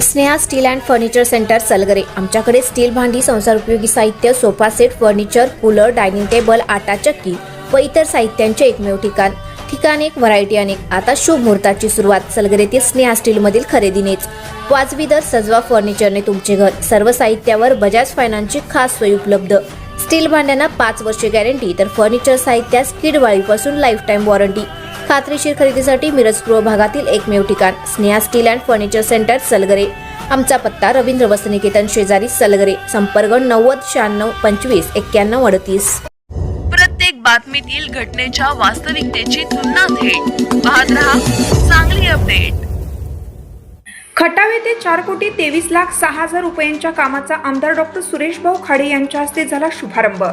Sneha steel and furniture centre Salgare. आमच्याकडे steel भांडी, संसार उपयोगी साहित्य, sofa set, furniture, cooler, dining table, आटा चक्की व इतर साहित्यांचे एकमेव ठिकाण एक, व्हरायटी अनेक। आता शुभ मुहूर्ताची सुरुवात सलगरेतील स्नेहा स्टील मधील खरेदीनेच। वाजवी दर, सजवा फर्निचरने तुमचे घर। सर्व साहित्यावर बजाज फायनान्सची खास सोय उपलब्ध। स्टील भांड्यांना 5 वर्षे गॅरंटी, तर फर्निचर साहित्यास किडवाळीपासून लाईफ टाइम वॉरंटी। खात्रीशीर खरेदीसाठी मिरज पूर्व भागातील एकमेव ठिकाण Sneha steel and furniture centre Salgare. आमचा पत्ता रवींद्र वस्त्रनिकेतन शेजारी सलगरे। संपर्क 90 96 25 91 38। प्रत्येक बातमीतील घटनेच्या वास्तविकतेची तुलना थेट पाहत रहा चांगली अपडेट। खटाव येथे 4,23,06,000 रुपयांच्या कामाचा आमदार डॉक्टर सुरेश भाऊ खाडे यांच्या हस्ते झाला शुभारंभ।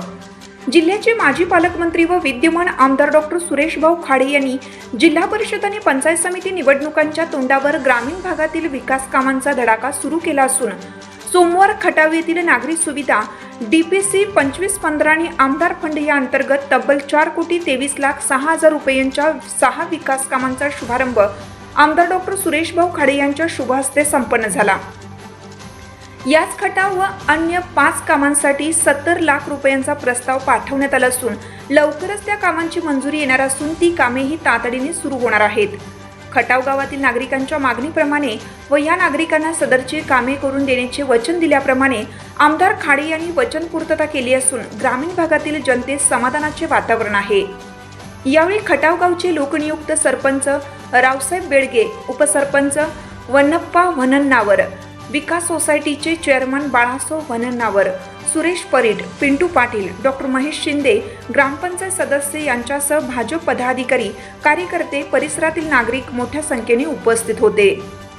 जिल्ह्याचे माजी पालकमंत्री व विद्यमान आमदार डॉक्टर सुरेश भाऊ खाडे यांनी जिल्हा परिषद आणि पंचायत समिती निवडणुकांच्या तोंडावर ग्रामीण भागातील विकास कामांचा धडाका सुरू केला असून सोमवार खटाव येथील नागरी सुविधा DPC 2515 आणि आमदार फंड या अंतर्गत तब्बल 4,23,06,000 रुपयांच्या 6 विकास कामांचा शुभारंभ आमदार डॉक्टर सुरेश भाऊ खाडे यांच्या शुभ हस्ते संपन्न झाला। याच खटाव व अन्य 5 कामांसाठी 70 लाख रुपयांचा प्रस्ताव पाठवण्यात आला असून लवकरच त्या कामांची मंजुरी येणार असून ती कामेही तातडीने सुरू होणार आहेत। खटाव गावातील नागरिकांच्या मागणीप्रमाणे व या नागरिकांना सदरची कामे करून देण्याचे वचन दिल्याप्रमाणे आमदार खाडे यांनी वचनपूर्तता केली असून ग्रामीण भागातील जनतेस समाधानाचे वातावरण आहे। यावेळी खटाव गावचे लोकनियुक्त सरपंच रावसाहेब बेळगे, उपसरपंच वन्नप्पा वनन्नावर, विकास सोसायटीचे चेअरमन बाळासो वनन्नावर, सुरेश परीट, पिंटू पाटील, डॉक्टर महेश शिंदे, ग्रामपंचायत सदस्य यांच्यासह भाजप पदाधिकारी, कार्यकर्ते, परिसरातील नागरिक मोठ्या संख्येने उपस्थित होते।